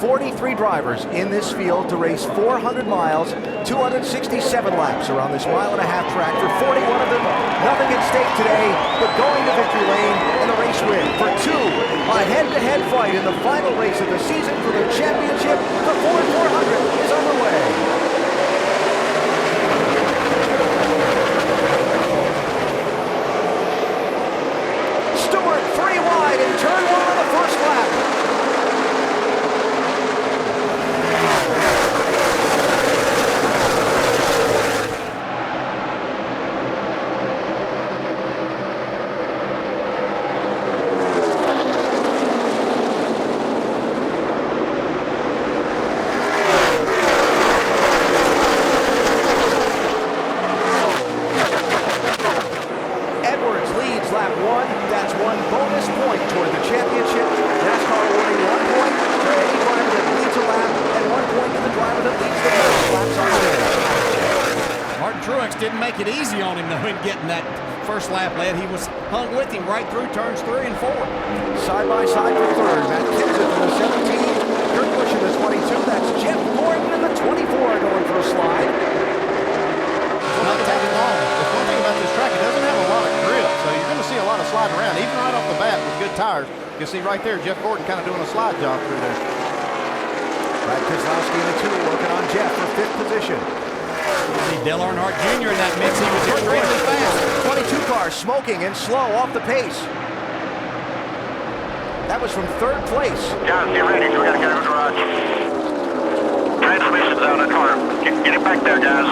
43 drivers in this field to race 400 miles, 267 laps around this mile-and-a-half track. For 41 of them, nothing at stake today but going to victory lane and the race win. For 2, a head-to-head fight in the final race of the season for the championship. The Ford 400 is underway. Stewart 3 wide in turn 1 on the first lap. Lap 1, that's 1 bonus point toward the championship. NASCAR awarding 1 point to any driver that leads a lap and 1 point to the driver that leads the most laps on the day. Martin Truex didn't make it easy on him though in getting that first lap led. He was hung with him right through turns 3 and 4. Side by side for third, Matt Kenseth in the 17, Kurt Busch in the 22. That's Jeff Gordon in the 24 going for a slide. It's not taking long. The one thing about this track, it doesn't have a lot of grip, so you're going to see a lot of sliding around, even right off the bat with good tires. You can see right there, Jeff Gordon kind of doing a slide job through there. Brad Keselowski in the 2, working on Jeff for 5th position. See Dale Earnhardt Jr. in that mix, he was extremely fast. 22 car smoking and slow off the pace. That was from 3rd place. Guys, get ready. We got to get in the garage. Transmission's out of the car. Get it back there, guys.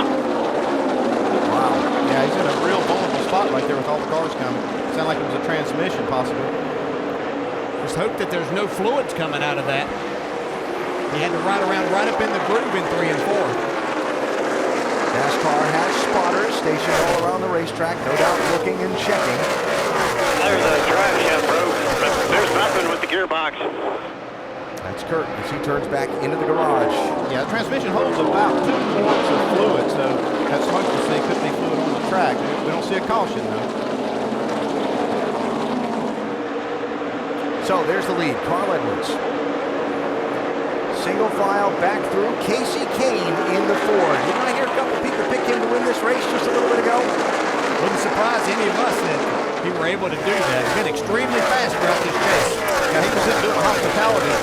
Wow. Yeah, he's in a real vulnerable spot right there with all the cars coming. Sounded like it was a transmission, possibly. Just hope that there's no fluids coming out of that. He had to ride around right up in the groove in 3 and 4. NASCAR has spotters stationed all around the racetrack, no doubt looking and checking. There's a drive shaft, bro. There's nothing with the gearbox. That's Kurt as he turns back into the garage. Yeah, the transmission holds about 2 quarts of fluid, so that smoke will say could be fluid on the track. We don't see a caution, though. So there's the lead, Carl Edwards. Single file back through, Casey Kane in the Ford. Didn't I hear a couple people pick him to win this race just a little bit ago? Wouldn't surprise any of us that he were able to do that. He's been extremely fast throughout this chase. Yeah, he was just doing hospitality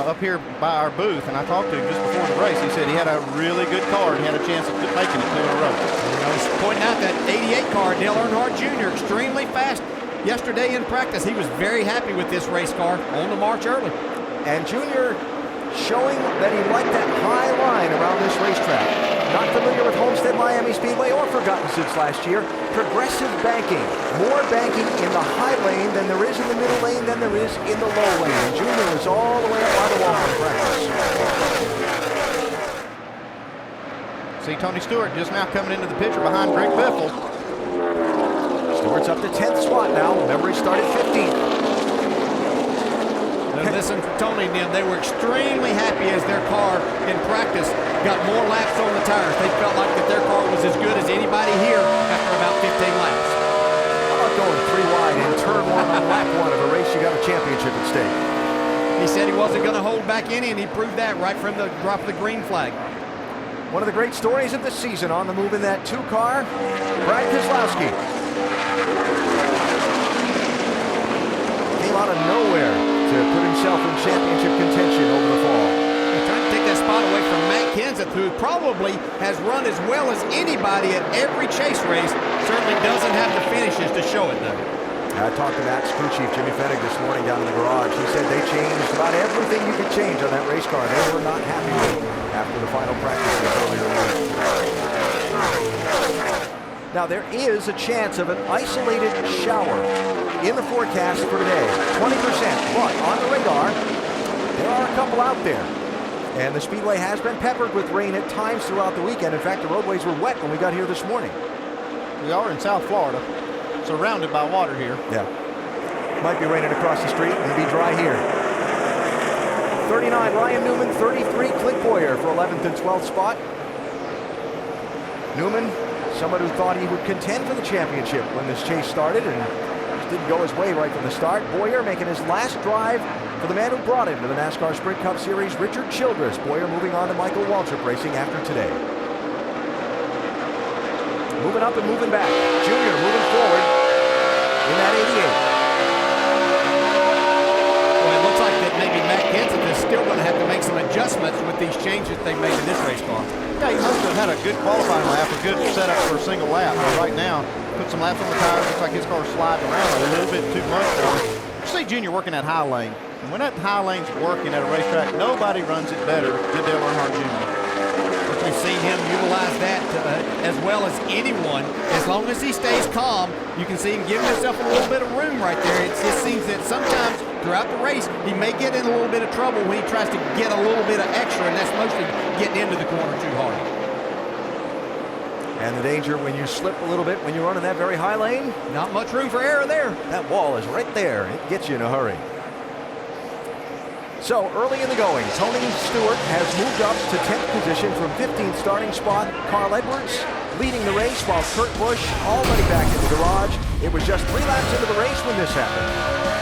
up here by our booth, and I talked to him just before the race. He said he had a really good car and he had a chance of making it 2 in a row. I was pointing out that 88 car, Dale Earnhardt Jr., extremely fast yesterday in practice. He was very happy with this race car on the march early. And Junior showing that he liked that high line around this racetrack. Not familiar with Homestead-Miami Speedway or forgotten since last year. Progressive banking. More banking in the high lane than there is in the middle lane than there is in the low lane. And Junior is all the way up by the wall in practice. See Tony Stewart just now coming into the picture behind Greg Biffle. Stewart's up to 10th spot now. Remember, he started 15th. Listen to Tony and them. They were extremely happy as their car in practice got more laps on the tires. They felt like that their car was as good as anybody here after about 15 laps. How about going 3 wide in turn 1 on lap 1 of a race you got a championship at stake? He said he wasn't going to hold back any, and he proved that right from the drop of the green flag. One of the great stories of the season on the move in that 2 car, Brad Keselowski. Came out of nowhere to put himself in championship contention over the fall. They're trying to take that spot away from Matt Kenseth, who probably has run as well as anybody at every chase race. Certainly doesn't have the finishes to show it, though. I talked to Matt's crew chief, Jimmy Fennig, this morning down in the garage. He said they changed about everything you could change on that race car. They were not happy with after the final practices earlier in the week. Now, there is a chance of an isolated shower in the forecast for today. 20%, but on the radar, there are a couple out there. And the Speedway has been peppered with rain at times throughout the weekend. In fact, the roadways were wet when we got here this morning. We are in South Florida, surrounded by water here. Yeah. Might be raining across the street and be dry here. 39, Ryan Newman. 33, Clint Boyer for 11th and 12th spot. Newman, someone who thought he would contend for the championship when this chase started, and just didn't go his way right from the start. Boyer making his last drive For the man who brought him to the NASCAR Sprint Cup Series, Richard Childress. Boyer moving on to Michael Waltrip Racing after today. Moving up and moving back. Junior moving forward in that 88. Well, it looks like that maybe Matt Kenseth is still going to have to make some adjustments with these changes they've made in this race car. Yeah, he must have had a good qualifying lap, a good setup for a single lap. But right now, put some laps on the tires. Looks like his car's sliding around a little bit too much for him. You see Junior working that high lane. And when that high lane's working at a racetrack, nobody runs it better than Dale Earnhardt Jr. We've seen him utilize that as well as anyone. As long as he stays calm, you can see him giving himself a little bit of room right there. It just seems that sometimes throughout the race, he may get in a little bit of trouble when he tries to get a little bit of extra, and that's mostly getting into the corner too hard. And the danger when you slip a little bit when you run in that very high lane. Not much room for error there. That wall is right there. It gets you in a hurry. So early in the going, Tony Stewart has moved up to 10th position from 15th starting spot. Carl Edwards leading the race while Kurt Busch already back in the garage. It was just 3 laps into the race when this happened.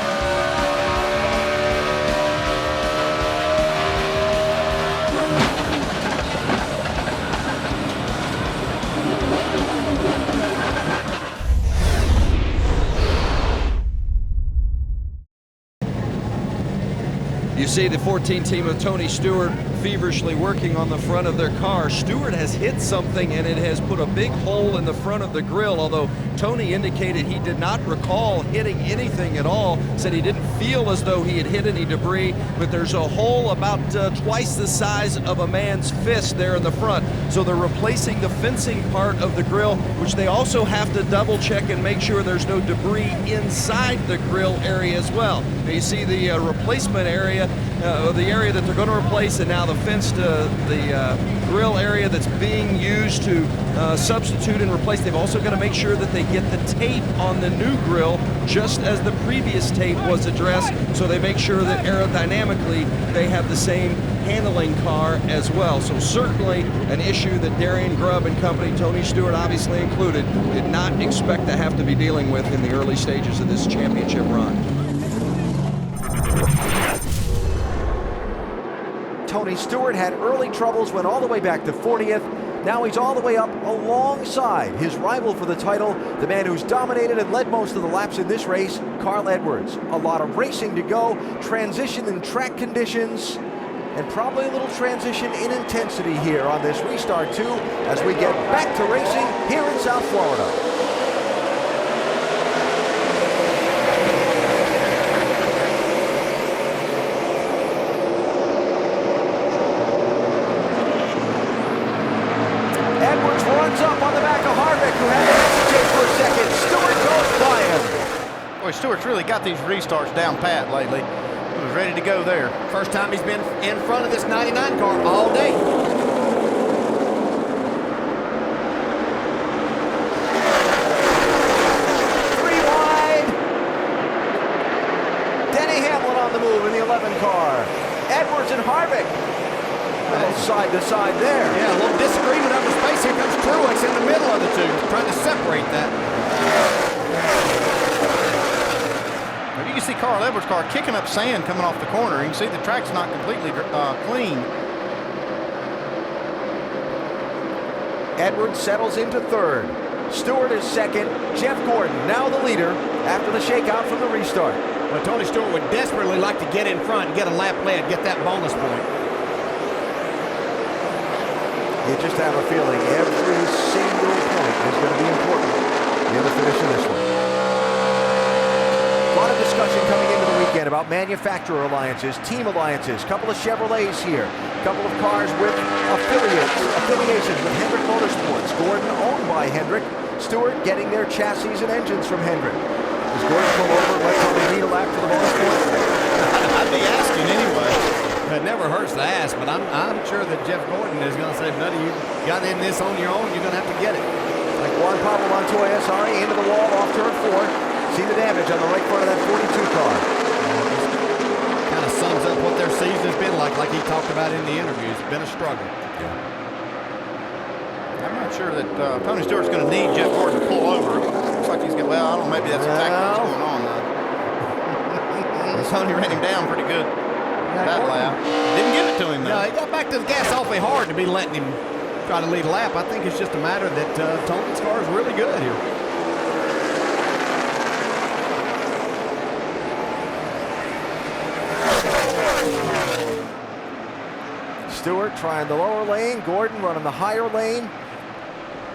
You see the 14 team of Tony Stewart feverishly working on the front of their car. Stewart has hit something and it has put a big hole in the front of the grill, although Tony indicated he did not recall hitting anything at all, said he didn't feel as though he had hit any debris, but there's a hole about twice the size of a man's fist there in the front. So they're replacing the fencing part of the grill, which they also have to double check and make sure there's no debris inside the grill area as well. Now you see the replacement area, the area that they're going to replace, and now the fenced grill area that's being used to substitute and replace. They've also got to make sure that they get the tape on the new grill just as the previous tape was addressed, so they make sure that aerodynamically they have the same handling car as well. So certainly an issue that Darian Grubb and company, Tony Stewart obviously included, did not expect to have to be dealing with in the early stages of this championship run. Tony Stewart had early troubles, went all the way back to 40th. Now he's all the way up alongside his rival for the title, the man who's dominated and led most of the laps in this race, Carl Edwards. A lot of racing to go, transition in track conditions, and probably a little transition in intensity here on this restart too, as we get back to racing here in South Florida. Up on the back of Harvick, who had to hesitate for a second. Stewart goes by him. Boy, Stewart's really got these restarts down pat lately. He was ready to go there. First time he's been in front of this 99 car all day. 3 wide. Denny Hamlin on the move in the 11 car. Edwards and Harvick. Side to side there. Yeah, a little disagreement over space. Here comes Truex in the middle of the two, trying to separate that. You can see Carl Edwards' car kicking up sand coming off the corner. You can see the track's not completely clean. Edwards settles into third. Stewart is second. Jeff Gordon now the leader after the shakeout from the restart. Well, Tony Stewart would desperately like to get in front and get a lap led, get that bonus point. You just have a feeling every single point is going to be important in the finish of this one. A lot of discussion coming into the weekend about manufacturer alliances, team alliances, a couple of Chevrolets here, a couple of cars with affiliations with Hendrick Motorsports. Gordon owned by Hendrick, Stewart getting their chassis and engines from Hendrick. Does Gordon pull over and let Tony lead a lap for the bonus point? I'd be asking anyway. It never hurts to ask, but I'm sure that Jeff Gordon is going to say, buddy, you got in this on your own, you're going to have to get it. Like Juan Pablo Montoya, sorry, into the wall off turn 4. See the damage on the right front of that 42 car. Kind of sums up what their season has been like he talked about in the interview. It's been a struggle. I'm not sure that Tony Stewart's going to need Jeff Gordon to pull over. Looks like he's going to, well, I don't know, maybe that's exactly what's going on. Tony ran him down pretty good that lap. Didn't give it to him, though. No, he got back to the gas awfully hard to be letting him try to lead a lap. I think it's just a matter that Tony's car is really good here. Stewart trying the lower lane, Gordon running the higher lane.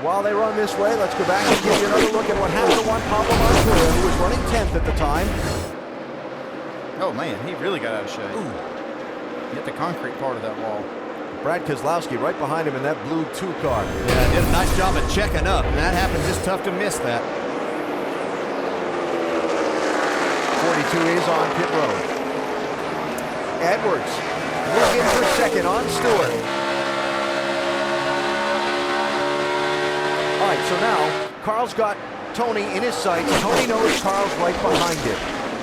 While they run this way, let's go back and give you another look at what happened to Juan Pablo Montoya, who was running 10th at the time. Oh, man, he really got out of shape. Hit the concrete part of that wall. Brad Keselowski right behind him in that blue 2 car. Yeah, did a nice job of checking up, and that happens. It's tough to miss that. 42 is on pit road. Edwards looking for second on Stewart. All right, so now Carl's got Tony in his sights. Tony knows Carl's right behind him.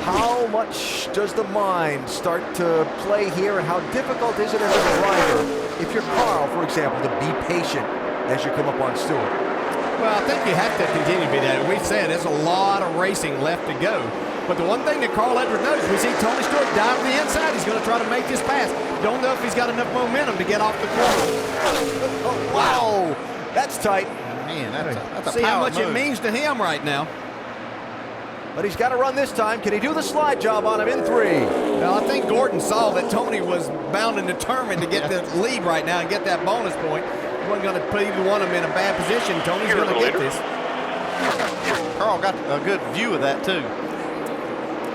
How much does the mind start to play here, and how difficult is it as a driver, if you're Carl, for example, to be patient as you come up on Stewart? Well, I think you have to continue to be that. We've said there's a lot of racing left to go. But the one thing that Carl Edwards knows, we see Tony Stewart dive to the inside. He's going to try to make this pass. Don't know if he's got enough momentum to get off the corner. Oh, wow, that's tight. Man, that's a See how power much move. it means to him right now. But he's got to run this time. Can he do the slide job on him in 3? Well, I think Gordon saw that Tony was bound and determined to get the lead right now and get that bonus point. He wasn't going to put either one of them in a bad position. Tony's going to get this. Carl got a good view of that, too,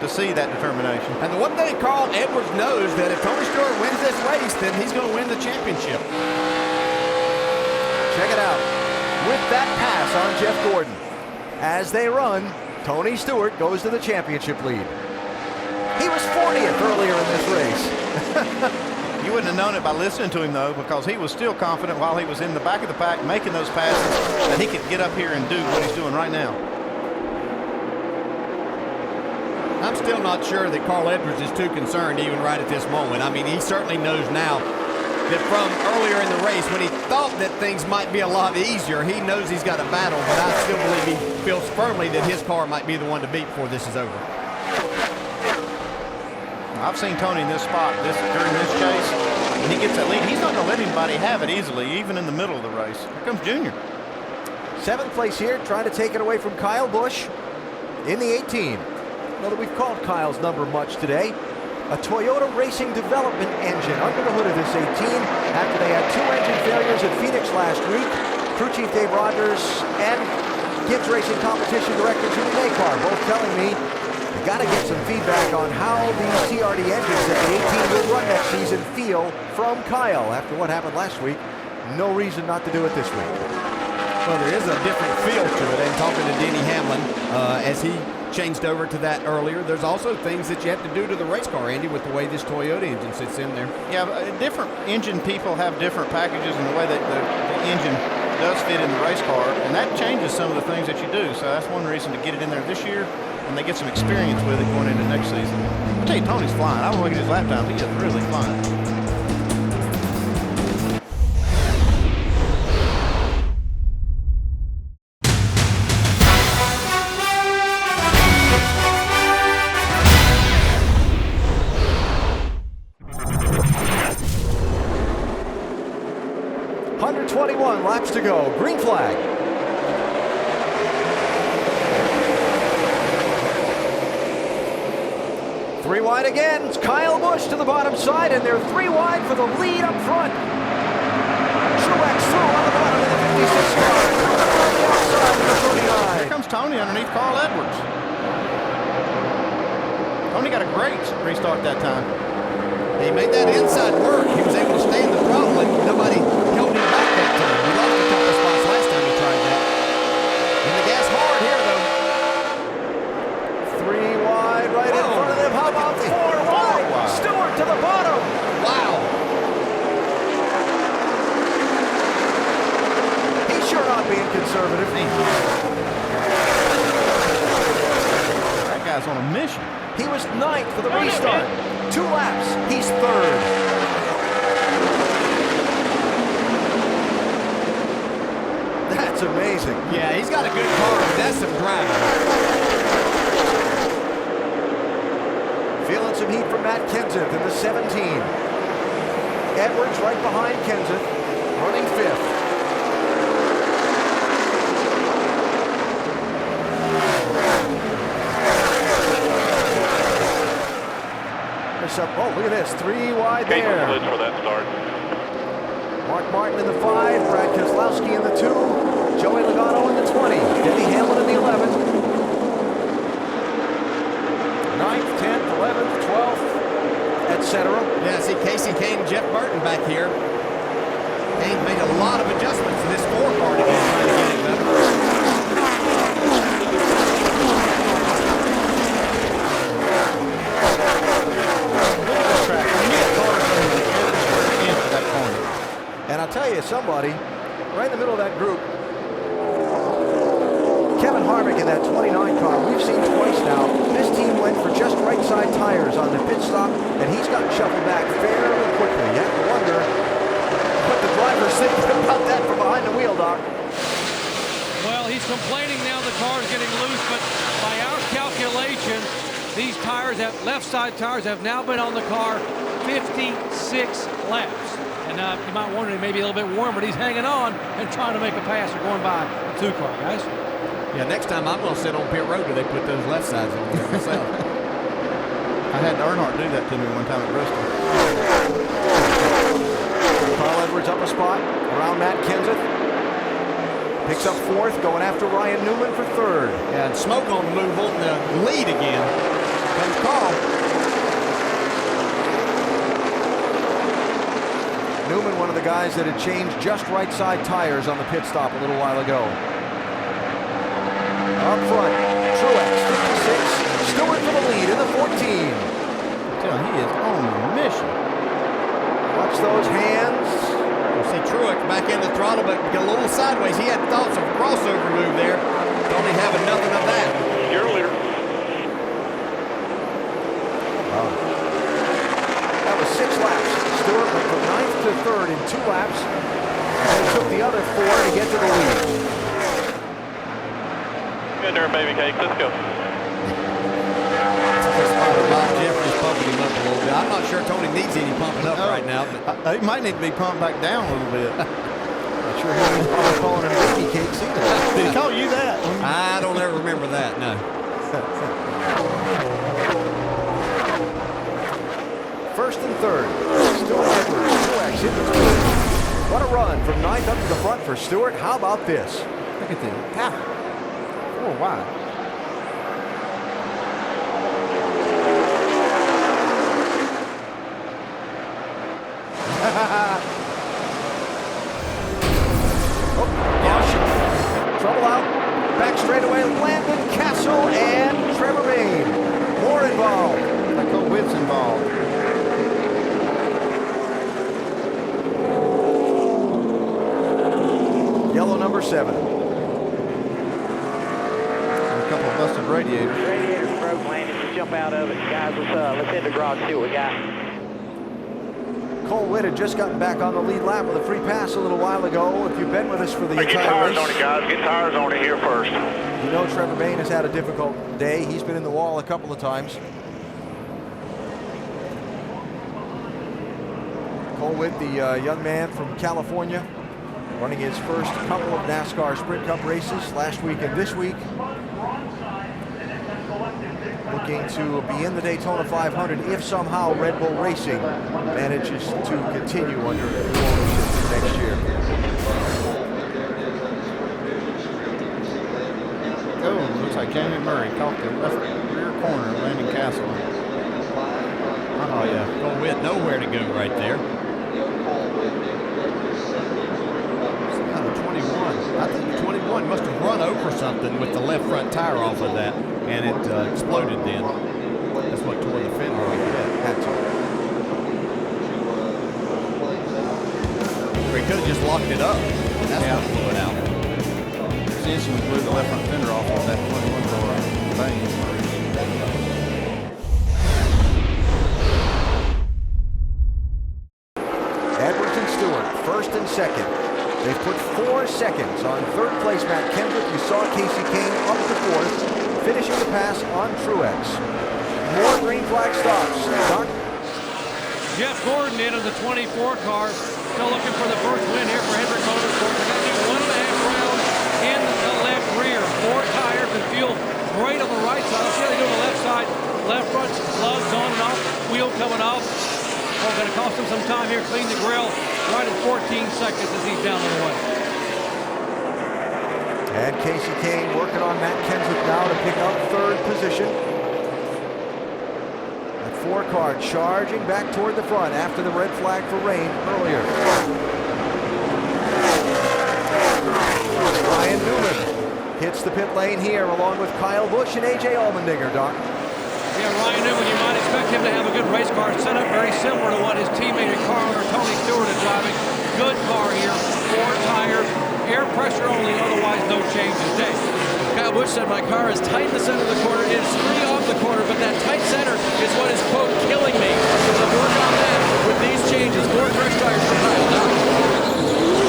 to see that determination. And the one thing Carl Edwards knows that if Tony Stewart wins this race, then he's going to win the championship. Check it out. With that pass on Jeff Gordon. As they run, Tony Stewart goes to the championship lead. He was 40th earlier in this race. You wouldn't have known it by listening to him, though, because he was still confident while he was in the back of the pack making those passes that he could get up here and do what he's doing right now. I'm still not sure that Carl Edwards is too concerned even right at this moment. I mean, he certainly knows now that from earlier in the race when he thought that things might be a lot easier, he knows he's got a battle, but I still believe he feels firmly that his car might be the one to beat before this is over. I've seen Tony in this spot during this chase. When he gets that lead, he's not going to let anybody have it easily, even in the middle of the race. Here comes Junior. 7th place here, trying to take it away from Kyle Busch in the 18. Well, that we've called Kyle's number much today. A Toyota Racing Development engine under the hood of this 18 after they had 2 engine failures at Phoenix last week. Crew Chief Dave Rogers and Gibbs Racing Competition Director Julie Nakar both telling me you got to get some feedback on how these TRD engines that the 18 will run next season feel from Kyle. After what happened last week, no reason not to do it this week. Well, there is a different feel to it, and talking to Denny Hamlin as he changed over to that earlier, there's also things that you have to do to the race car, Andy, with the way this Toyota engine sits in there. Yeah, different engine people have different packages and the way that the engine does fit in the race car, and that changes some of the things that you do. So that's one reason to get it in there this year, and they get some experience with it going into next season. I'll tell you, Tony's flying. I don't look at his lap time. He is really flying. Laps to go. Green flag. Three wide again. It's Kyle Busch to the bottom side, and they're 3 wide for the lead up front. Truex through on the bottom of the 56 car. On the outside of the 39. Here comes Tony underneath Carl Edwards. Tony got a great restart that time. He made that inside work. He was able to stay in the throttle, and nobody held him back that time. He lost a couple spots last time he tried that. In the gas hard here, though. 3 wide right in front of them. How about 4 wide? Stewart to the bottom. Wow. He's sure not being conservative. That guy's on a mission. He was 9th for the restart. 2 laps. He's 3rd. That's amazing. Yeah, he's got a good car, but that's some driving. Feeling some heat from Matt Kenseth in the 17. Edwards right behind Kenseth, running 5th. Oh, look at this, 3 wide there. For that start. Mark Martin in the 5, Brad Keselowski in the 2, Joey Logano in the 20, Denny Hamlin in the 11, 9th, 10th, 11th, 12th, etc. Yeah, see Casey Kane and Jeff Burton back here. Kane made a lot of adjustments to this scorecard again, trying to get it better. And I'll tell you, somebody right in the middle of that group, Kevin Harvick in that 29 car, we've seen twice now. This team went for just right side tires on the pit stop, and he's gotten shuffled back fairly quickly. You have to wonder what the driver's thinking about that from behind the wheel, Doc. Well, he's complaining now the car's getting loose, but by our calculation, these tires, left side tires, have now been on the car 56 laps. And you might wonder, he may be a little bit warm, but he's hanging on and trying to make a pass or going by the 2 car, guys. Yeah, next time I'm going to sit on pit road till they put those left sides on there myself. I had Earnhardt do that to me one time at Bristol. Carl Edwards up a spot around Matt Kenseth. Picks up 4th, going after Ryan Newman for 3rd. Yeah, and Smoke on the move, holding the lead again. Comes Carl. Newman, one of the guys that had changed just right side tires on the pit stop a little while ago. Up front, Truex, 56. Stewart for the lead in the 14. He is on a mission. Watch those hands. You see Truex back in the throttle, but got a little sideways. He had thoughts of a crossover move there. Only having nothing of that. You're a leader. That was 6 laps. Stewart went from 9th to 3rd in 2 laps, and then took the other 4 to get to the lead. Good there, baby cake. Let's go. Bob Jeffries pumping him up a little bit. I'm not sure Tony needs any pumping up right now. But He might need to be pumped back down a little bit. Not sure he's probably calling him baby cakes either. Did he call you that? I don't ever remember that, no. First and 3rd. Stewart Edwards, Truex in between. What a run from 9th up to the front for Stewart. How about this? Look at that. 4 wide. Oh, caution. Trouble out. Back straightaway, Landon Castle and Trevor Bayne. More involved. Cole Witt's involved. Yellow number 7. And a couple of busted radiators. Radiator's broke, Landon. Just jump out of it. Guys, let's hit the garage and see what we got. Cole Witt had just gotten back on the lead lap with a free pass a little while ago. If you've been with us for the Get entire tires race, on it, guys. Get tires on it here first. you know Trevor Bayne has had a difficult day. He's been in the wall a couple of times. Cole Witt, the young man from California, running his first couple of NASCAR Sprint Cup races last week and this week. Looking to be in the Daytona 500 if somehow Red Bull Racing manages to continue under new ownership next year. Oh, looks like Jamie Murray caught the left rear corner of Landon Castle. Oh, yeah. Cole Witt, nowhere to go right there. Out of 21. I think the 21 must have run over something with the left front tire off of that, and it exploded then. That's what tore the fender off. Yeah, had to. Or he could have just locked it up. That's what blew it out. Simpson blew the left front fender off of that 21 blower thing. Edwards and Stewart, 1st and 2nd. They've put 4 seconds on 3rd place Matt Kenseth. You saw Casey Kane up to 4th, finishing the pass on Truex. more green flag stops. Doc? Jeff Gordon into the 24 car. Still looking for the first win here for Hendrick Motorsports. They're going to do 1.5 rounds in the left rear. 4 tires and fuel great on the right side. See how they do on the left side. Left front gloves on and off. Wheel coming off. Oh, going to cost him some time here. Clean the grill right at 14 seconds as he's down on the way. And Casey Kane working on Matt Kenseth now to pick up 3rd position. That 4 car charging back toward the front after the red flag for rain earlier. Ryan Newman hits the pit lane here along with Kyle Busch and A.J. Allmendinger, Doc. Yeah, Ryan Newman, you might expect him to have a good race car set up very similar to what his teammate and car owner Tony Stewart is driving. Good car here, 4 tires, air pressure only, otherwise no changes. Dave. Kyle Busch said my car is tight in the center of the corner. It is free off the corner, but that tight center is what is, quote, killing me. So I'll work on that with these changes. More fresh tires for Kyle.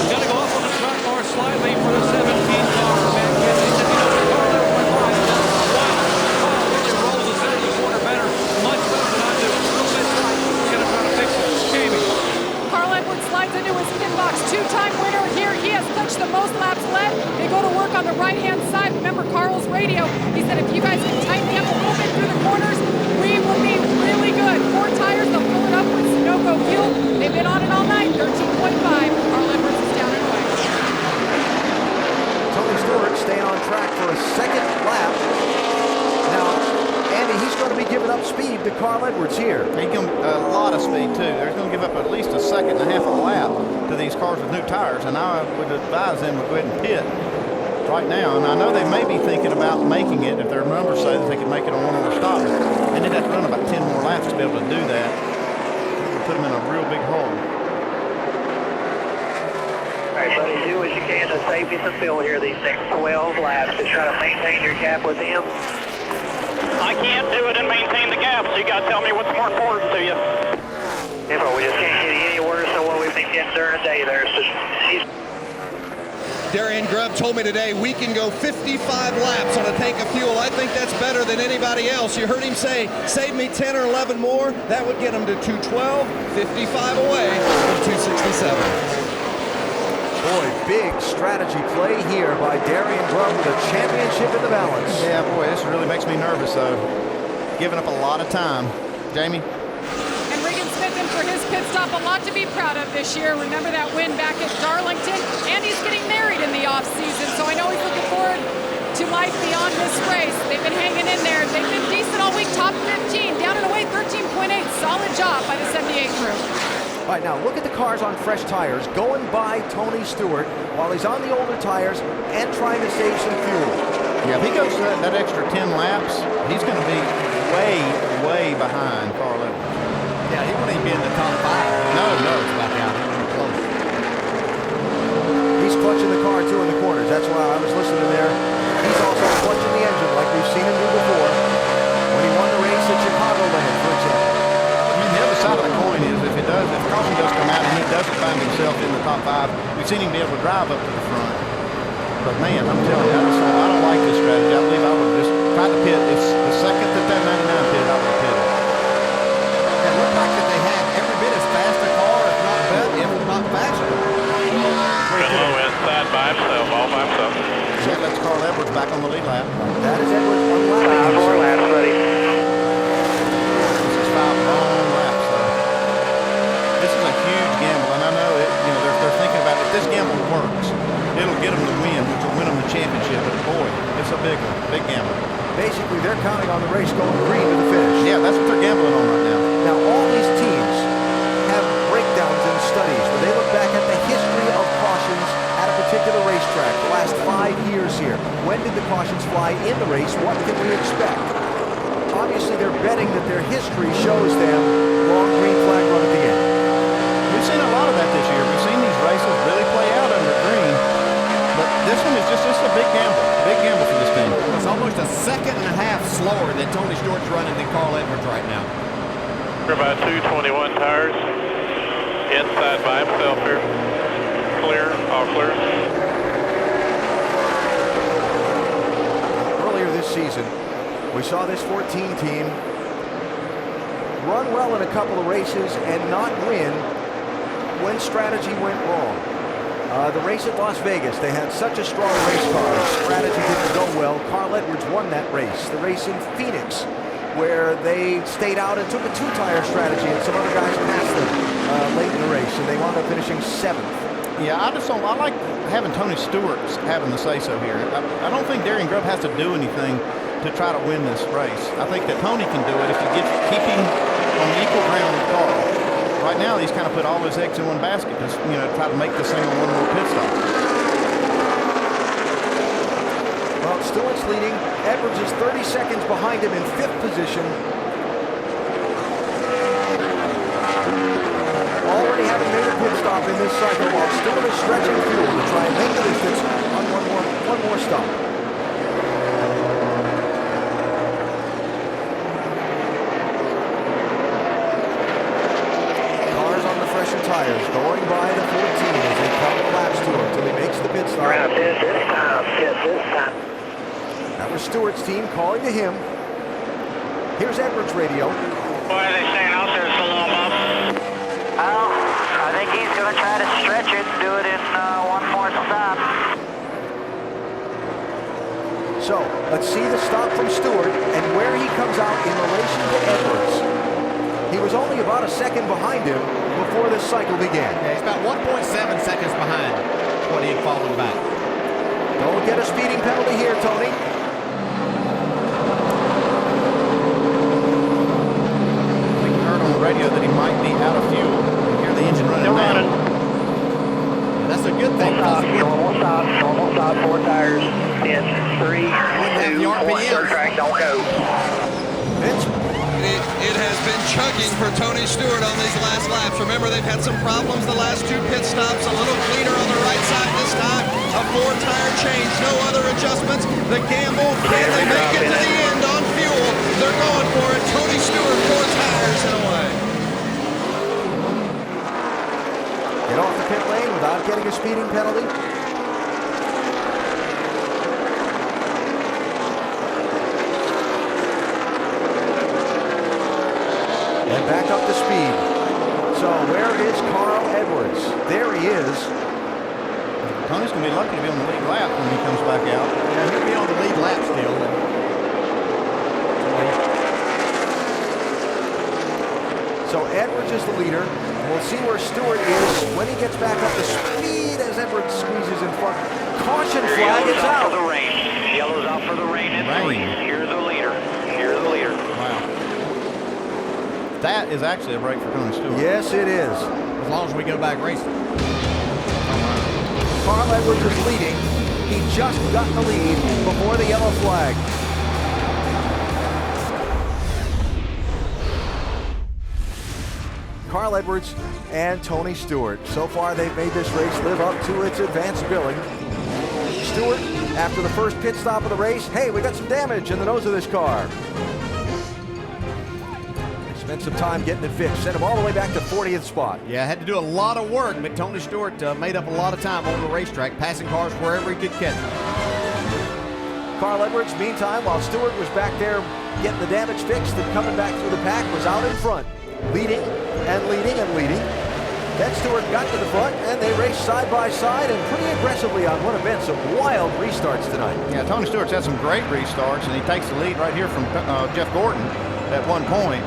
Got to go up on the front bar slightly for the 17 car. Matt Kenseth said, you know, the car there went by. Wow, it rolls the center of the corner better, much better than I do. A little bit tight. He's going to try to fix it. Jamie. Carl Edwards slides into his pit box. 2-time winner here. He has touched the most laps led. They go to work on the right-hand side. Remember Carl's radio. He said, if you guys can tighten me up a little bit through the corners, we will be really good. 4 tires. They'll fill it up with Sunoco fuel. They've been on it all night. 13.5. Carl Edwards is down and away. Tony Stewart staying on track for a 2nd lap. Now, Andy, he's going to be giving up speed to Carl Edwards here. He's going a lot of speed, too. They're going to give up at least a 1.5 seconds a lap to these cars with new tires, and I would advise them to go ahead and pit right now. And I know they may be thinking about making it if their numbers say that they can make it on one more stop. And they'd have to run about 10 more laps to be able to do that. It would put them in a real big hole. All right, buddy, do what you can to save you some fuel here these next 12 laps to try to maintain your gap with him. I can't do it and maintain the gap, so you got to tell me what's more important to you. We just can't get any worse than what we've been getting during the day there. So he's Darian Grubb told me today we can go 55 laps on a tank of fuel. I think that's better than anybody else. You heard him say, save me 10 or 11 more. That would get him to 212, 55 away from 267. Boy, big strategy play here by Darian Grubb with a championship in the balance. Yeah, boy, this really makes me nervous, though. Giving up a lot of time. Jamie? And Regan Smith in for his pit stop. A lot to be proud of this year. Remember that win back at Darlington? And he's getting married in the off-season, so I know he's looking forward to life beyond this race. They've been hanging in there. They've been decent all week, top 15. Down and away, 13.8. Solid job by the 78 crew. All right, now look at the cars on fresh tires going by Tony Stewart while he's on the older tires and trying to save some fuel. Yeah, if he goes that extra 10 laps, he's going to be way, way behind Carl Edwards. Yeah, he wouldn't even be in the top 5. No. It's back out. He wouldn't be close. He's clutching the car, too, in the corners. That's why I was listening there. He's also clutching the engine like we've seen him do before when he won the race at Chicagoland, for example. The other side of the coin is if caution does come out and he doesn't find himself in the top 5, we've seen him be able to drive up to the front. But man, I'm telling you, I don't like this strategy. I believe I would just try to pit. If the second that 99 pit, I would pit it. It looked like that they had every bit as fast a car, if not better, if not faster. Been low inside by himself, all by himself. So that lets Carl Edwards back on the lead lap. That is Edwards unlapping 5 more laps, buddy. This is 5 long laps, though. This is a huge gamble, and I know it. They're thinking about if this gamble works, it'll get them the win, which will win them the championship. But boy, it's a big one, big gamble. Basically, they're counting on the race going green to the finish. Yeah, that's what they're gambling on right now. Now, all these teams have breakdowns and studies where they look back at the history of cautions at a particular racetrack, the last 5 years here. When did the cautions fly in the race? What can we expect? Obviously, they're betting that their history shows them long green flag run at the end. We've seen a lot of that this year. We've seen these races really play out under green. But this one is just a big gamble for this team. It's almost a 1.5 seconds slower than Tony Stewart's running than Carl Edwards right now. We're about 221 tires. Inside by himself here. Clear, all clear. Earlier this season, we saw this 14 team run well in a couple of races and not win when strategy went wrong. The race at Las Vegas, they had such a strong race car. Strategy didn't go well. Carl Edwards won that race. The race in Phoenix, where they stayed out and took a two-tire strategy, and some other guys passed them late in the race, and they wound up finishing 7th. Yeah, I like having Tony Stewart having the say-so here. I don't think Darian Grubb has to do anything to try to win this race. I think that Tony can do it if he keep him on equal ground with Carl. Right now, he's kind of put all his eggs in one basket to, try to make this thing on one more pit stop. Well, Stewart's leading. Edwards is 30 seconds behind him in 5th position. Already having made a pit stop in this cycle, while Stewart is stretching fuel to try and make the distance on one more stop. Tires going by the 14 as they count the laps to him until he makes the pit stop. This time. That was Stewart's team calling to him. Here's Edwards' radio. Why are they staying out there so long, Bob? Oh, I think he's going to try to stretch it and do it in one more stop. So, let's see the stop from Stewart and where he comes out in relation to Edwards. He was only about a second behind him before this cycle began. Yeah, he's about 1.7 seconds behind what he had fallen back. Don't get a speeding penalty here, Tony. I think we heard on the radio that he might be out of fuel. You hear the engine running down. That's a good thing. Normal stop, 4 tires. In 3, 2, 1, third track, don't go. Vince. It has been chugging for Tony Stewart on these last laps. Remember, they've had some problems the last 2 pit stops. A little cleaner on the right side this time. A 4-tire change, no other adjustments. The gamble, can they make it to the end on fuel? They're going for it. Tony Stewart, 4 tires and away. Get off the pit lane without getting a speeding penalty. And back up to speed. So where is Carl Edwards? There he is. Tony's going to be lucky to be on the lead lap when he comes back out. Yeah, he'll be on the lead lap still. So Edwards is the leader. We'll see where Stewart is when he gets back up to speed as Edwards squeezes in front. Caution flag is out. For the rain. Yellow's out for the rain in 3. Here's the leader. Wow. That is actually a break for Tony Stewart. Yes, it is. As long as we go back racing. Carl Edwards is leading. He just got the lead before the yellow flag. Carl Edwards and Tony Stewart. So far, they've made this race live up to its advanced billing. Stewart, after the first pit stop of the race, hey, we got some damage in the nose of this car. Spent some time getting it fixed. Sent him all the way back to 40th spot. Yeah, had to do a lot of work, but Tony Stewart made up a lot of time on the racetrack, passing cars wherever he could catch them. Carl Edwards, meantime, while Stewart was back there getting the damage fixed and coming back through the pack, was out in front, leading and leading and leading. Then Stewart got to the front, and they raced side by side and pretty aggressively on one event. Some wild restarts tonight. Yeah, Tony Stewart's had some great restarts, and he takes the lead right here from Jeff Gordon at one point.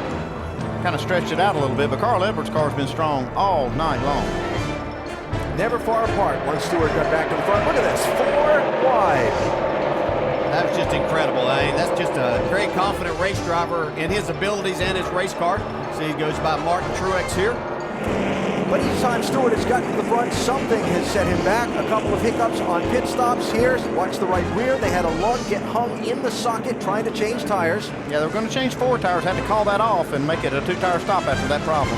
Kind of stretched it out a little bit, but Carl Edwards' car's been strong all night long. Never far apart once Stewart got back to the front. Look at this, 4 wide. That was just incredible. That's just a very confident race driver in his abilities and his race car. See, he goes by Martin Truex here. But each time Stewart has gotten to the front, something has set him back. A couple of hiccups on pit stops here. Watch the right rear. They had a lug get hung in the socket trying to change tires. Yeah, they were going to change 4 tires, had to call that off and make it a 2-tire stop after that problem.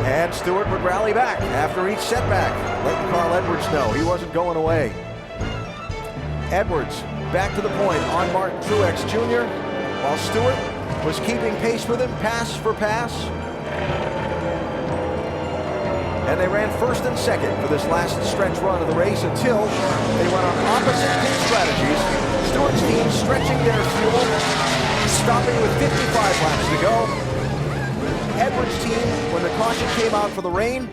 And Stewart would rally back after each setback, letting Carl Edwards know he wasn't going away. Edwards back to the point on Martin Truex Jr., while Stewart was keeping pace with him, pass for pass. And they ran first and second for this last stretch run of the race until they went on opposite pit strategies. Stewart's team stretching their fuel, stopping with 55 laps to go. Edwards' team, when the caution came out for the rain,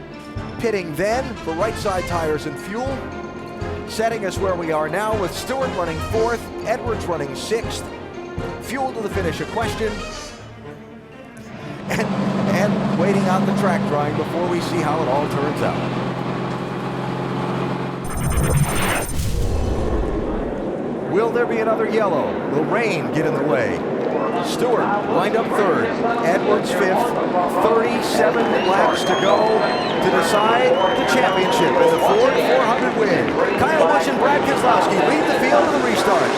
pitting then for right side tires and fuel, setting us where we are now with Stewart running 4th, Edwards running 6th. Fuel to the finish a question, and waiting out the track drying before we see how it all turns out. Will there be another yellow? Will rain get in the way? Stewart lined up 3rd, Edwards 5th, 37 laps to go to decide the championship in the Ford 400 win. Kyle Busch and Brad Keselowski lead the field to the restart.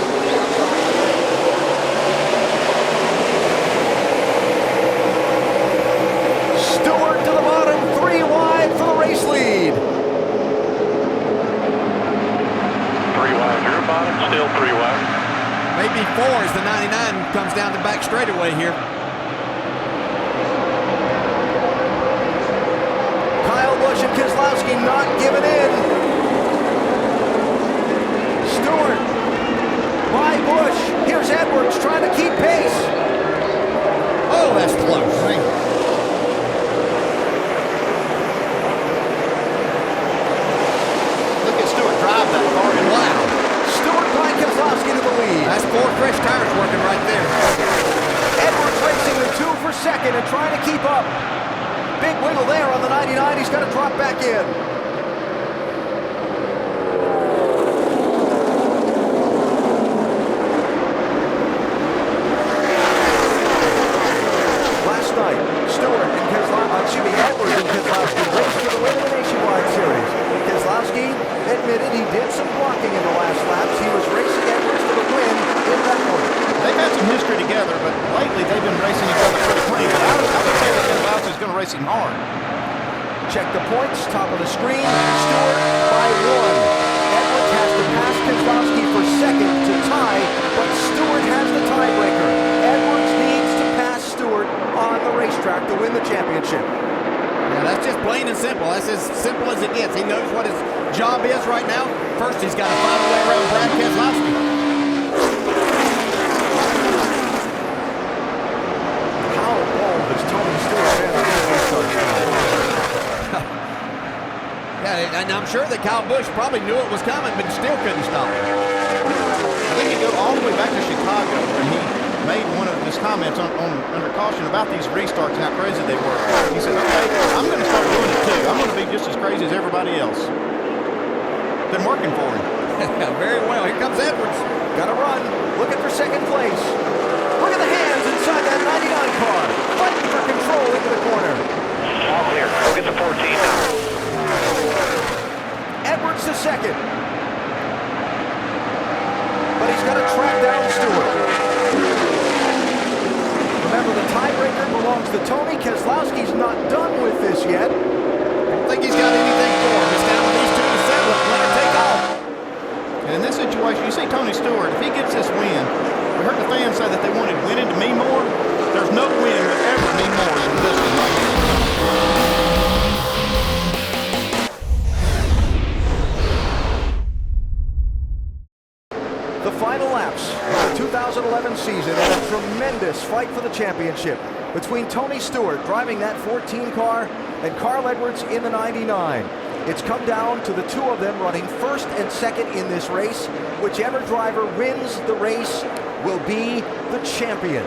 Stewart to the bottom, 3 wide for the race lead. 3 wide, your bottom, still 3 wide. Maybe 4 as the 99 comes down the back straightaway here. Kyle Busch and Keselowski not giving in. Stewart by Busch. Here's Edwards trying to keep pace. Oh, that's close. Look at Stewart drive that car. Wow. Stewart by Keselowski to the lead. That's 4 fresh tires working right there. Edwards racing the 2 for 2nd and trying to keep up. Big wiggle there on the 99. He's got to drop back in. Last night, Stewart and Edwards and Keselowski raced for the win of the Nationwide Series. Keselowski admitted he did some blocking in the last laps. He was racing Edwards for the win in that one. They've had some history together, but lately they've been racing each other pretty clean. But I would say that Keselowski's going to race him hard. Check the points, top of the screen. Stewart by 1. Edwards has to pass Keselowski for 2nd to tie, but Stewart has the tiebreaker. Edwards needs to pass Stewart on the racetrack to win the championship. Yeah, that's just plain and simple. That's as simple as it gets. He knows what his job is right now. First, he's got to find a way around Brad Keselowski. How bold has Tony Stewart been on this restart? Yeah, and I'm sure that Kyle Busch probably knew it was coming, but still couldn't stop it. I think you go all the way back to Chicago, and he made one of his comments under caution about these restarts and how crazy they were. He said, okay, I'm going to start doing it too. I'm going to be just as crazy as everybody else. Been working for him. Very well. Here comes Edwards. Got to run. Looking for 2nd place. Look at the hands inside that 99 car. Fighting for control into the corner. All clear. Go get the 14 now. Edwards to 2nd. But he's got to track down Stewart. Remember, the tiebreaker belongs to Tony. Keselowski's not done with this yet. I don't think he's got anything for him. It's down to these 2 to settle it. Let it take off. And in this situation, you see Tony Stewart, if he gets this win, we heard the fans say that they wanted winning to mean more. There's no win that would ever mean more than this one right here. The final laps of the 2011 season and a tremendous fight for the championship between Tony Stewart driving that 14 car and Carl Edwards in the 99. It's come down to the 2 of them running 1st and 2nd in this race. Whichever driver wins the race will be the champion.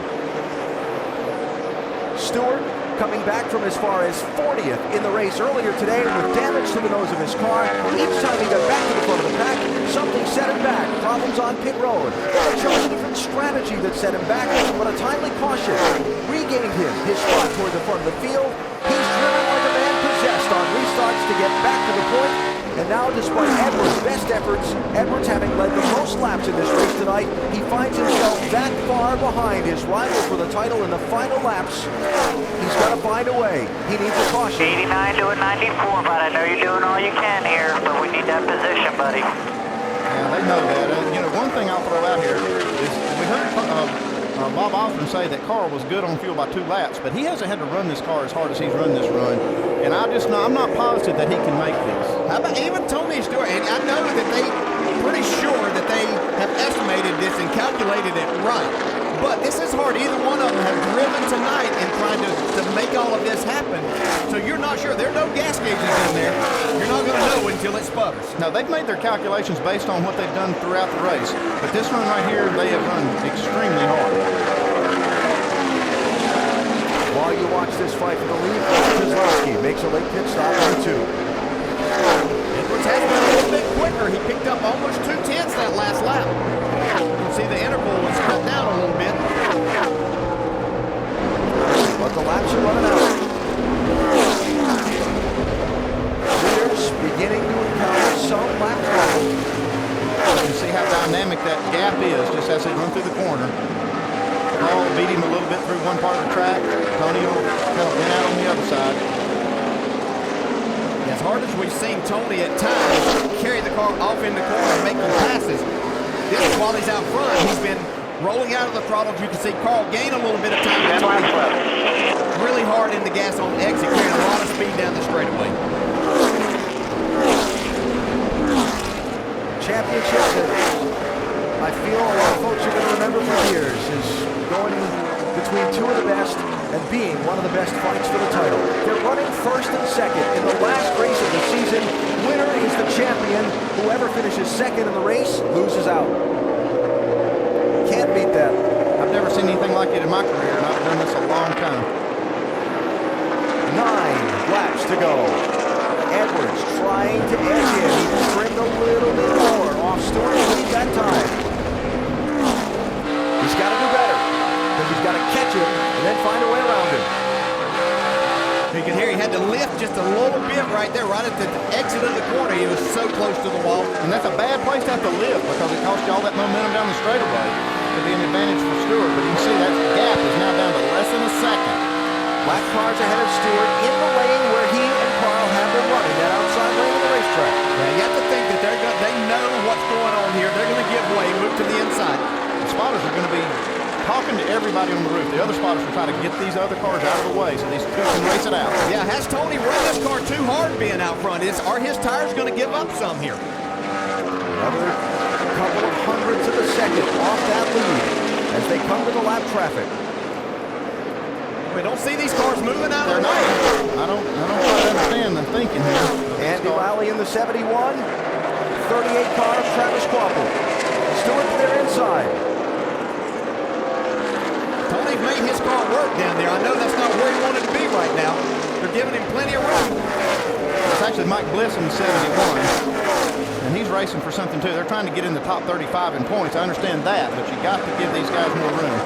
Stewart coming back from as far as 40th in the race earlier today with damage to the nose of his car. Each time he got back to the front of the pack, something set him back. Problems on pit road. He chose a different strategy that set him back, but a timely caution regained him his spot toward the front of the field. He's driven like a man possessed on restarts to get back to the point. And now, despite Edwards' best efforts, Edwards having led the most laps in this race tonight, he finds himself that far behind his rival for the title in the final laps. He's got to find a way. He needs a caution. 89 to a 94, but I know you're doing all you can here, but we need that position, buddy. Yeah, they know that. One thing I'll throw out here is we heard Bob Osborne say that Carl was good on fuel by 2 laps, but he hasn't had to run this car as hard as he's run this run. And I'm not positive that he can make this. How about even Tony Stewart? And I know that they pretty sure that they have estimated this and calculated it right. But this is hard. Either one of them have driven tonight and trying to make all of this happen. So you're not sure. There are no gas gauges in there. You're not going to know until it sputters. Now, they've made their calculations based on what they've done throughout the race. But this run right here, they have run extremely hard. While you watch this fight for the lead, Keselowski makes a late pit stop on 2. Edwards has been a little bit quicker. He picked up almost 2/10 that last lap. You can see the interval was cut down a little bit. But the laps are running out. Leaders beginning to encounter some lap trouble. You can see how dynamic that gap is just as they run through the corner. Paul beat him a little bit through one part of the track. Tony will kind of went out on the other side. As hard as we've seen Tony at times carry the car off in the corner and making passes, this while he's out front, he's been rolling out of the throttle. You can see Carl gain a little bit of time. Really hard in the gas on exit, carrying a lot of speed down the straightaway. Championship finish. I feel a lot of folks are going to remember for years is going between two of the best and being one of the best fights for the title. They're running first and second in the last race of the season. Winner is the champion. Whoever finishes second in the race loses out. Can't beat that. I've never seen anything like it in my career, and I've done this a long time. 9 laps to go. Edwards trying to edge in. He trimmed a little bit more off Stewart's lead that time. He's got to do better because he's got to catch him and then find a way around him. You can hear he had to lift just a little bit right there, right at the exit of the corner. He was so close to the wall. And that's a bad place to have to lift because it costs you all that momentum down the straightaway. It'd be an advantage for Stewart, but you can see that gap is now down to less than a second. Black cars ahead of Stewart in the lane where he and Carl have been running, that outside lane of the racetrack. Yeah, you have to think that they know what's going on here. They're going to give way, move to the inside. The spotters are going to be talking to everybody on the roof. The other spotters are trying to get these other cars out of the way so these two can race it out. Yeah, has Tony run this car too hard being out front? Are his tires going to give up some here? Another couple of hundredths of a second off that lead as they come to the lap traffic. We don't see these cars moving out of the way. I don't quite understand the thinking here. Andy Lally in the 71. 38 car of Travis Quapple. Stewart to their inside. Tony's made his car work down there. I know that's not where he wanted to be right now. They're giving him plenty of room. It's actually Mike Bliss in the 71. And he's racing for something too. They're trying to get in the top 35 in points. I understand that, but you got to give these guys more room.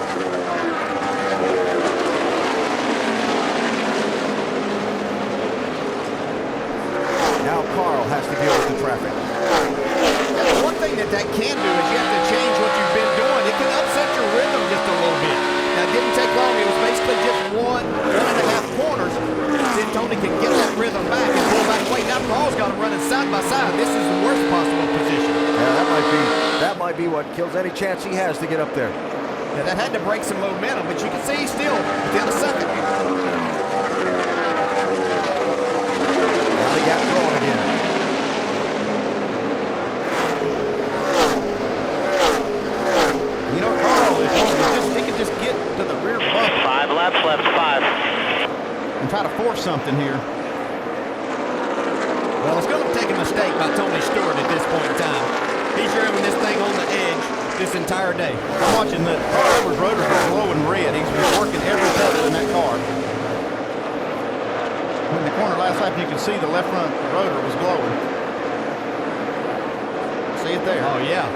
Now Carl has to deal with the traffic. One thing that can do is you have to change what you've been doing. It can upset your rhythm just a little bit. Now, it didn't take long. It was basically just one and a half corners. Then Tony can get that rhythm back and pull back weight. Now Carl's got him running side by side. This is the worst possible position. Yeah, that might be what kills any chance he has to get up there. Yeah, that had to break some momentum, but you can see he's still within a second. Now the gap growing again. You know, Carl, he could just get to the rear bump. 5 laps left, 5. And try to force something here. Well, it's going to take a mistake by Tony Stewart at this point in time. He's driving this thing on the edge this entire day. I'm watching the Carl Edwards rotors are glowing red. He's been working every pedal in that car. In the corner last lap, you can see the left front rotor was glowing. See it there. Oh, yeah.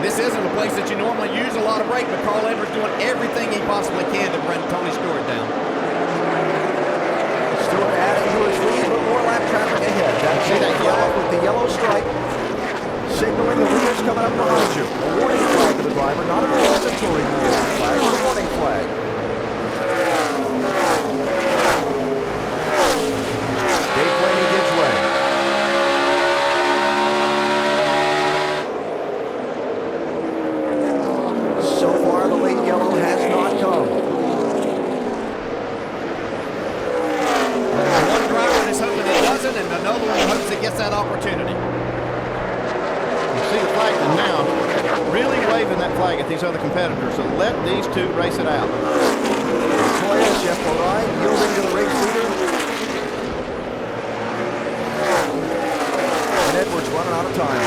This isn't a place that you normally use a lot of brake, but Carl Edwards doing everything he possibly can to run Tony Stewart down. Stewart adding to his lead, but more lap traffic ahead. See that flag with the yellow stripe, signaling the leaders coming up behind you. A warning flag to the driver, not a mandatory flag, a warning flag. Dave Blaney gives way. So far, the late yellow has not come. One driver is hoping it doesn't, and another one hopes it gets that opportunity. You see the flag flag at these other competitors. So let these two race it out. Montoya, Jeff O'Ryan yielding to the race leader. And Edwards running out of time.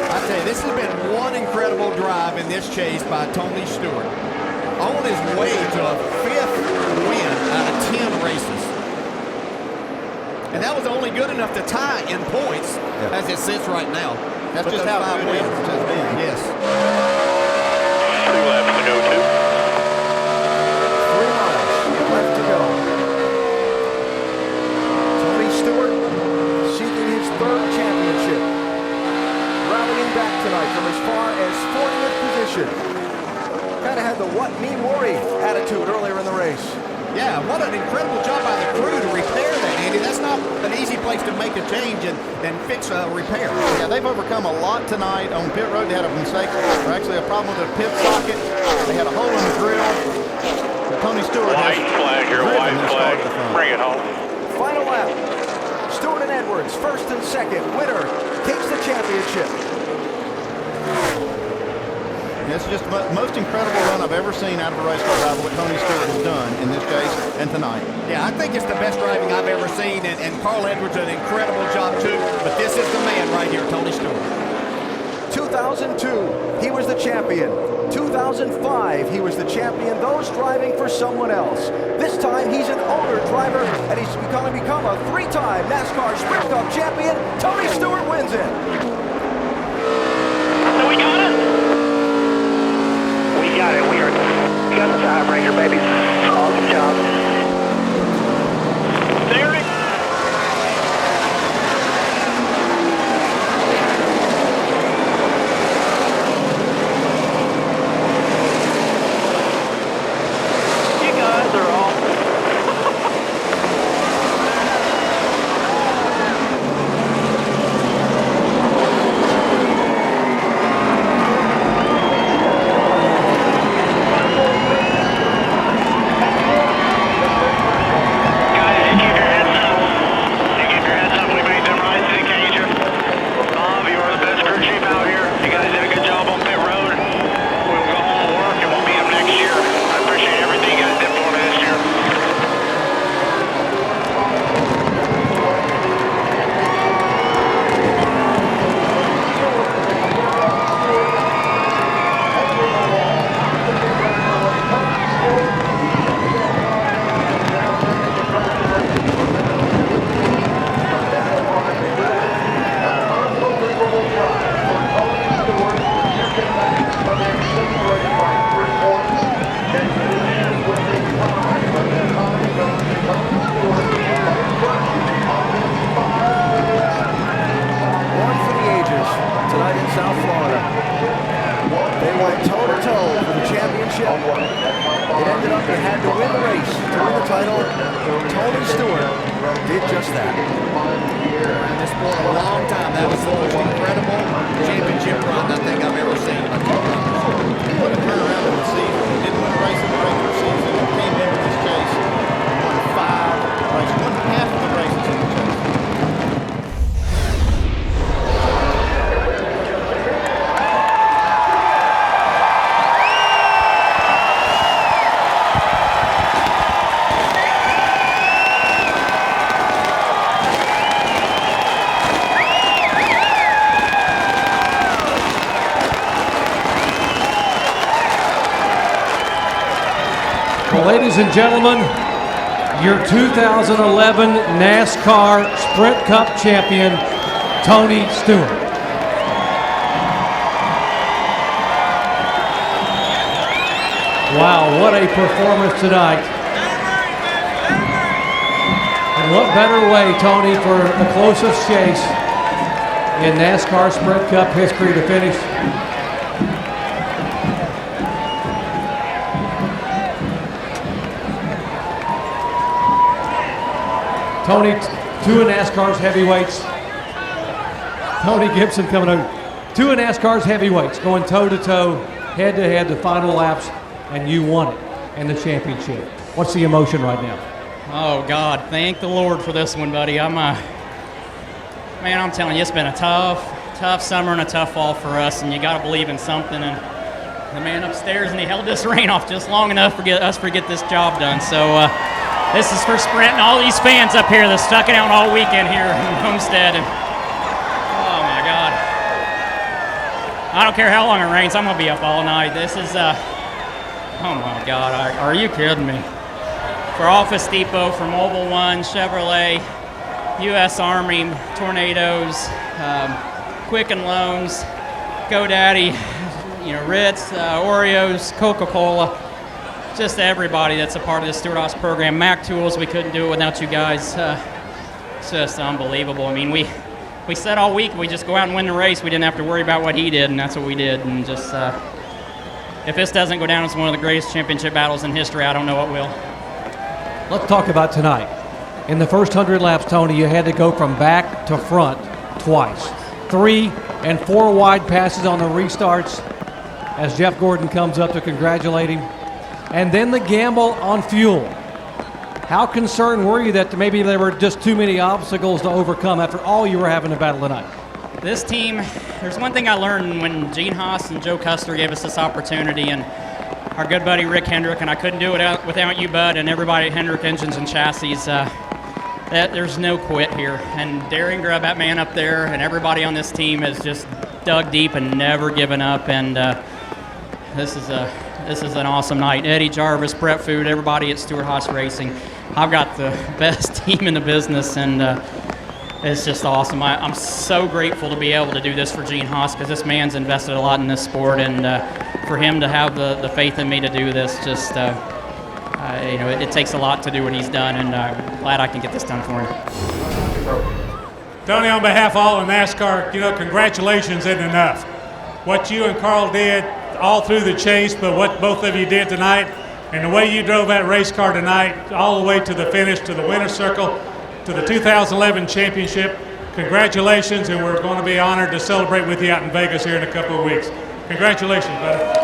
I tell you, this has been one incredible drive in this chase by Tony Stewart. On his way to a 5th win out of 10 races. And that was only good enough to tie in points as it sits right now. That's just how good it has been. Yes. 2 laps to go, 2. 3 miles left to go. Tony Stewart seeking his 3rd championship. Rallying back tonight from as far as 40th position. Kind of had the what me worry attitude earlier in the race. Yeah, what an incredible job by the crew to repair that, Andy. That's not an easy place to make a change and fix a repair. Yeah, they've overcome a lot tonight. On pit road, they had a mistake, or actually a problem with a pit socket. They had a hole in the grill. But Tony Stewart White flag here, white flag. Bring it home. Final lap. Stewart and Edwards, 1st and 2nd. Winner takes the championship. It's just the most incredible run I've ever seen out of a race car driver, what Tony Stewart has done in this chase and tonight. Yeah, I think it's the best driving I've ever seen, and Carl Edwards did an incredible job too, but this is the man right here, Tony Stewart. 2002, he was the champion. 2005, he was the champion, those driving for someone else. This time, he's an owner driver, and he's become a 3-time NASCAR Sprint Cup champion. Tony Stewart wins it. So we got it? We got it. We got the tiebreaker, baby. Awesome job. Derek. You guys are all. Ladies and gentlemen, your 2011 NASCAR Sprint Cup champion, Tony Stewart. Wow, what a performance tonight. And what better way, Tony, for the closest chase in NASCAR Sprint Cup history to finish? Tony, 2 of NASCAR's heavyweights. Tony Gibson coming over. 2 of NASCAR's heavyweights going toe-to-toe, head-to-head, the final laps, and you won it in the championship. What's the emotion right now? Oh, God, thank the Lord for this one, buddy. Man, I'm telling you, it's been a tough summer and a tough fall for us, and you got to believe in something. And the man upstairs, and he held this rain off just long enough for us to get this job done. So this is for Sprint and all these fans up here that stuck it out all weekend here in Homestead. And, oh my God. I don't care how long it rains, I'm gonna be up all night. This is, oh my God, are you kidding me? For Office Depot, for Mobile One, Chevrolet, U.S. Army, Tornadoes, Quicken Loans, GoDaddy, Ritz, Oreos, Coca-Cola, just everybody that's a part of the Stewart Haas program. Mac Tools, we couldn't do it without you guys. It's just unbelievable. I mean, we said all week we just go out and win the race. We didn't have to worry about what he did, and that's what we did. And just if this doesn't go down as one of the greatest championship battles in history, I don't know what will. Let's talk about tonight. In the first 100 laps, Tony, you had to go from back to front twice. 3 and 4 wide passes on the restarts as Jeff Gordon comes up to congratulate him. And then the gamble on fuel. How concerned were you that maybe there were just too many obstacles to overcome after all you were having to battle tonight? This team, there's one thing I learned when Gene Haas and Joe Custer gave us this opportunity, and our good buddy Rick Hendrick, and I couldn't do it without you, Bud, and everybody at Hendrick Engines and Chassis. That there's no quit here. And Darian Grubb, that man up there, and everybody on this team has just dug deep and never given up. And this is an awesome night. Eddie Jarvis, Brett Food, everybody at Stewart Haas Racing. I've got the best team in the business, and it's just awesome. I'm so grateful to be able to do this for Gene Haas, because this man's invested a lot in this sport, and for him to have the faith in me to do this, just it takes a lot to do what he's done, and I'm glad I can get this done for him. Tony, on behalf of all of NASCAR, congratulations isn't enough. What you and Carl did all through the chase, but what both of you did tonight, and the way you drove that race car tonight all the way to the finish, to the winner's circle, to the 2011 championship, congratulations, and we're going to be honored to celebrate with you out in Vegas here in a couple of weeks. Congratulations, buddy.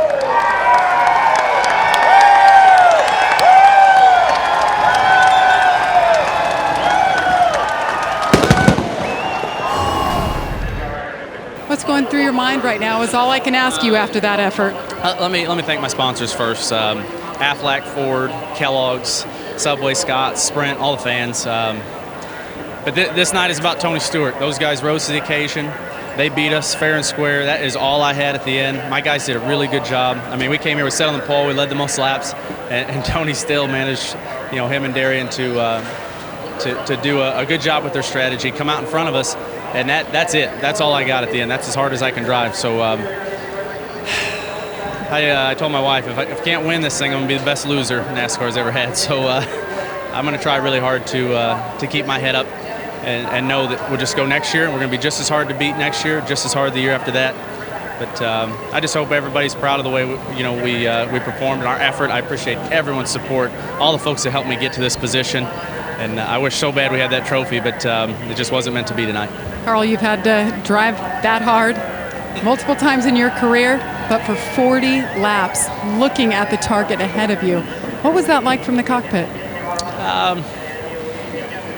What's going through your mind right now is all I can ask you after that effort. Let me thank my sponsors first. Aflac, Ford, Kellogg's, Subway, Scott, Sprint, all the fans. But this night is about Tony Stewart. Those guys rose to the occasion. They beat us fair and square. That is all I had at the end. My guys did a really good job. I mean, we came here, we sat on the pole, we led the most laps, and Tony still managed, him and Darian to do a good job with their strategy, come out in front of us, and that's it. That's all I got at the end. That's as hard as I can drive. So I told my wife, if I can't win this thing, I'm going to be the best loser NASCAR's ever had. So I'm going to try really hard to keep my head up and know that we'll just go next year, and we're going to be just as hard to beat next year, just as hard the year after that. But I just hope everybody's proud of the way we performed and our effort. I appreciate everyone's support, all the folks that helped me get to this position. And I wish so bad we had that trophy, but it just wasn't meant to be tonight. Carl, you've had to drive that hard multiple times in your career, but for 40 laps, looking at the target ahead of you. What was that like from the cockpit?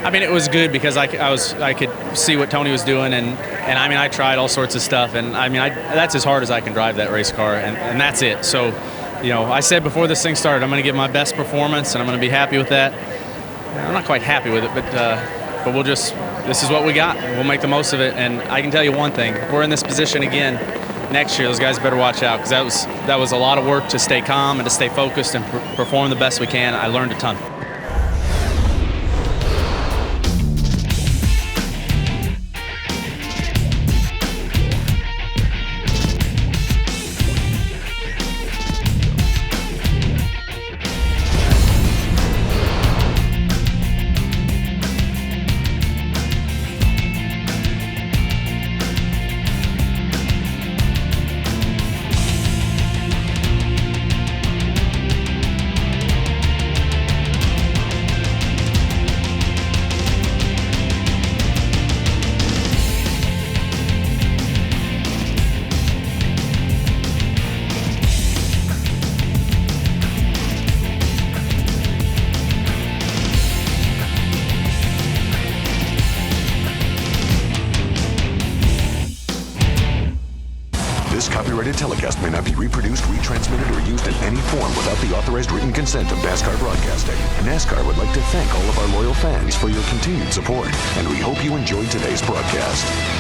I mean, it was good because I could see what Tony was doing, and I mean, I tried all sorts of stuff, and I mean, that's as hard as I can drive that race car, and that's it. So, I said before this thing started, I'm going to give my best performance, and I'm going to be happy with that. I'm not quite happy with it, but we'll just, this is what we got. We'll make the most of it, and I can tell you one thing. If we're in this position again next year, those guys better watch out, because that was a lot of work to stay calm and to stay focused and perform the best we can. I learned a ton. This copyrighted telecast may not be reproduced, retransmitted, or used in any form without the authorized written consent of NASCAR Broadcasting. NASCAR would like to thank all of our loyal fans for your continued support, and we hope you enjoyed today's broadcast.